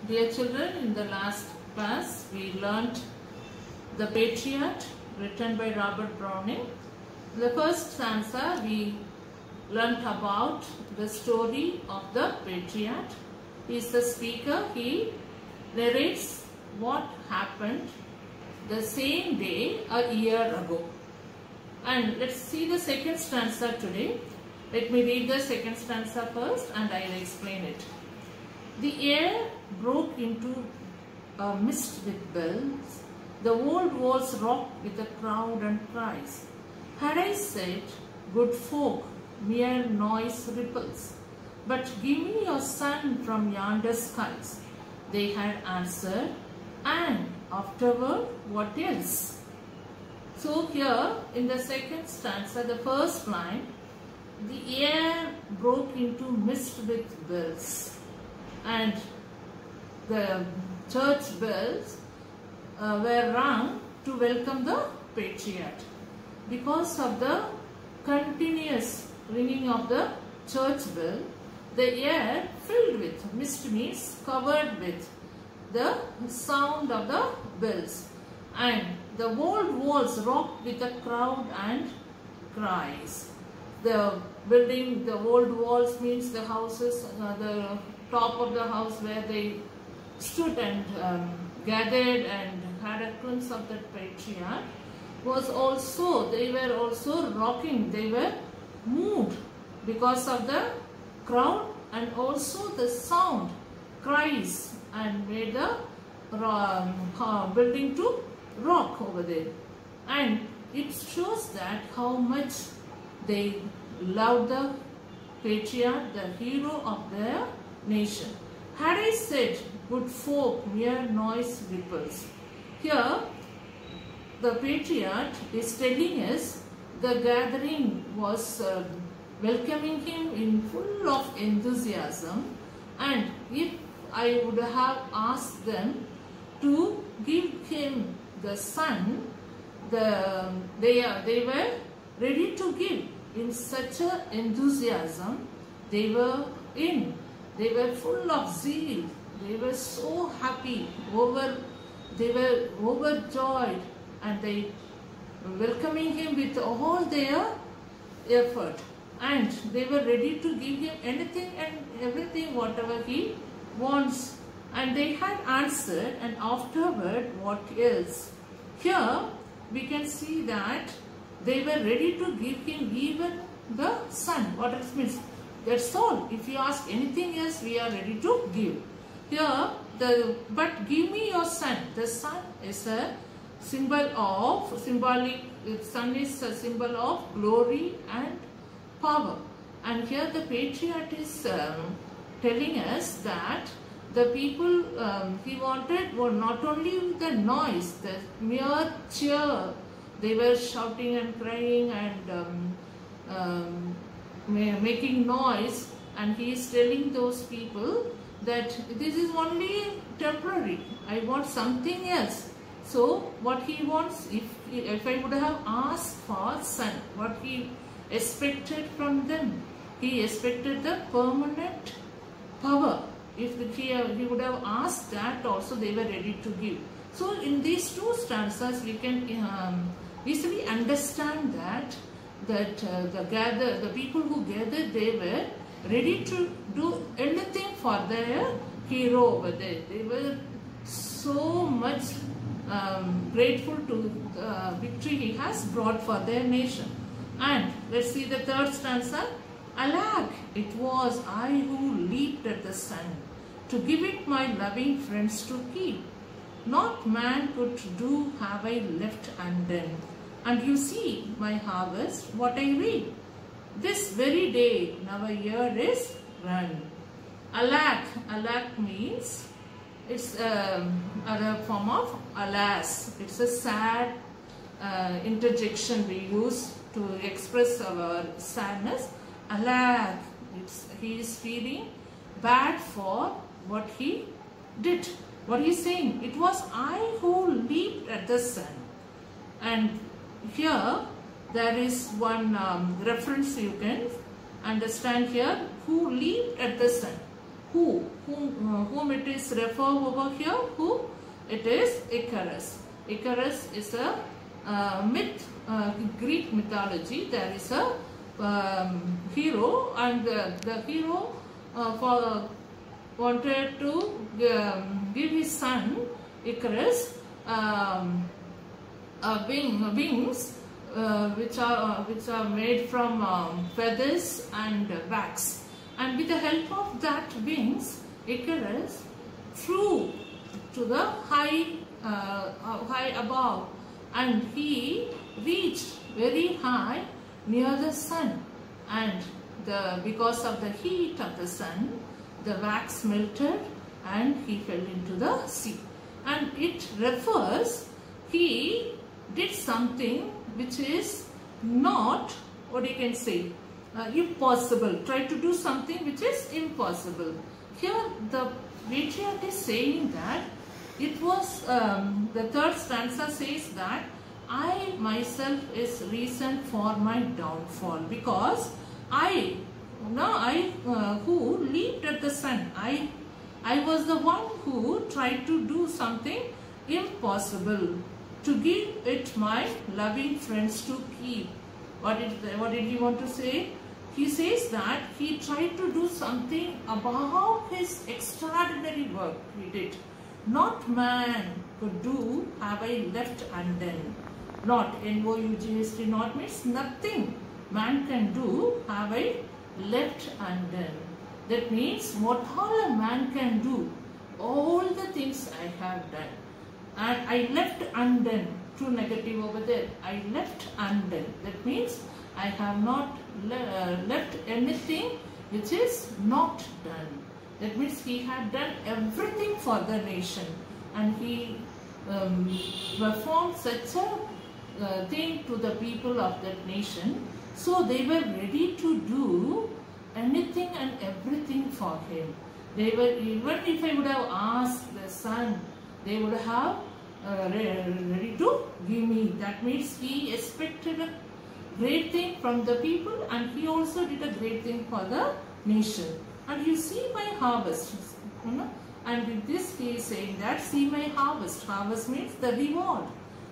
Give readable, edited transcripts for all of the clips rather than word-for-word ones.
Dear children, in the last class we learnt the Patriot written by Robert Browning. The first stanza we learnt about the story of the Patriot. He is the speaker. He narrates what happened the same day a year ago. And let's see the second stanza today. Let me read the second stanza first and I will explain it. The air broke into a mist with bells. The old walls rocked with a crowd and cries. Had I said, good folk, mere noise ripples, but give me your sun from yonder skies. They had answered, and afterward, what else? So here in the second stanza, the first line, the air broke into mist with bells, and the church bells were rung to welcome the Patriot. Because of the continuous ringing of the church bell, the air filled with, mist means covered with, the sound of the bells, and the old walls rocked with a crowd and cries. The building, the old walls means the houses, the top of the house where they stood and gathered and had a glimpse of the Patriot was also, they were also rocking, they were moved because of the crowd and also the sound, cries, and made the building to rock over there. And it shows that how much they loved the Patriot, the hero of their nation. Had I said, good folk, mere noise ripples. Here, the Patriot is telling us the gathering was welcoming him in full of enthusiasm, and if I would have asked them to give him the sun, they were ready to give in such an enthusiasm. They were full of zeal. They were so happy, they were overjoyed, and they were welcoming him with all their effort. And they were ready to give him anything and everything, whatever he wants. And they had answered, and afterward, what else? Here, we can see that they were ready to give him even the sun. What else means? That's all. If you ask anything else, we are ready to give. Here, but give me your sun. The sun is a symbol of, sun is a symbol of glory and power. And here the Patriot is telling us that the people he wanted were not only the noise, the mere cheer. They were shouting and crying and making noise, and he is telling those people that this is only temporary. I want something else. So what he wants, if I would have asked for sun, what he expected from them, he expected the permanent power. If he would have asked that also, they were ready to give. So in these two stanzas we can easily understand that the people who gathered, they were ready to do anything for their hero over there. They were so much grateful to the victory he has brought for their nation. And let's see the third stanza. Alack, it was I who leaped at the sun, to give it my loving friends to keep. Not man could do have I left undone. And you see my harvest, what I reap. This very day now a year is run. Alack, alack means, it's a form of alas. It's a sad interjection we use to express our sadness. Alack, he is feeling bad for what he did. What he is saying, it was I who leaped at the sun. And here there is one reference you can understand here, who leaped at the sun. Whom it it is refer over here, who? It is Icarus. Icarus is a myth, Greek mythology. There is a hero, and the hero wanted to give his son Icarus wings which are made from feathers and wax, and with the help of that wings, Icarus flew to the high above, and he reached very high near the sun, and because of the heat of the sun, the wax melted and he fell into the sea. And it refers, he did something which is not, what you can say, impossible. Try to do something which is impossible. Here the Patriot is saying that it was, the third stanza says that I myself is reason for my downfall, because who leaped at the sun, I was the one who tried to do something impossible, to give it my loving friends to keep. What did he want to say? He says that he tried to do something above his extraordinary work he did. Not man could do have I left undone. Not, N-O-U-G-S-T, not means nothing man can do have I left undone. That means what all a man can do, all the things I have done. And I left undone, true negative over there, I left undone. That means I have not left anything which is not done. That means he had done everything for the nation, and he performed such a thing to the people of that nation, so they were ready to do anything and everything for him. They were, even if I would have asked the son, they would have ready to give me. That means he expected a great thing from the people, and he also did a great thing for the nation. And you see my harvest, and with this he is saying that, see my harvest. Harvest means the reward.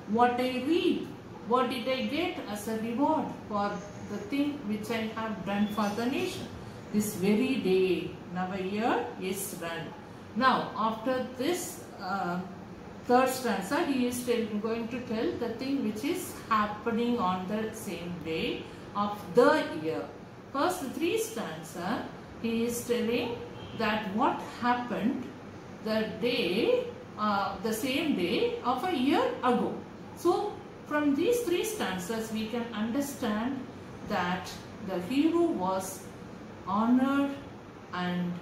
What I reap, what did I get as a reward for the thing which I have done for the nation. This very day, now a year is run. Now, after this third stanza, he is going to tell the thing which is happening on the same day of the year. First, the three stanza, he is telling that what happened the day, the same day of a year ago. So, from these three stanzas, we can understand that the hero was honored and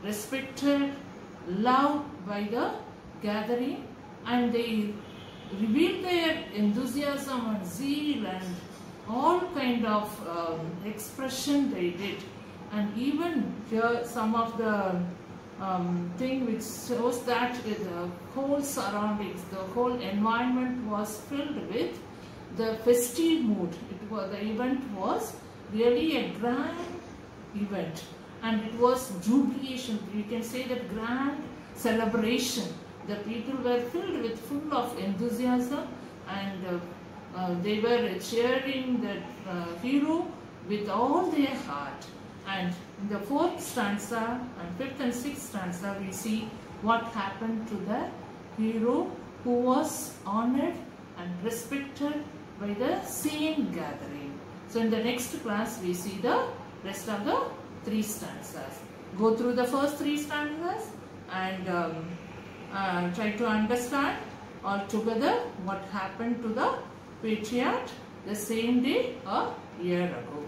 respected, loved by the gathering, and they revealed their enthusiasm and zeal and all kind of expression they did. And even here some of the thing which shows that the whole surroundings, the whole environment was filled with the festive mood. The event was really a grand event, and it was jubilation. You can say that grand celebration. The people were filled with full of enthusiasm, and they were cheering the hero with all their heart. And in the fourth stanza and fifth and sixth stanza, we see what happened to the hero who was honored and respected by the same gathering. So in the next class, we see the rest of the three stanzas. Go through the first three stanzas and try to understand altogether what happened to the Patriot the same day a year ago.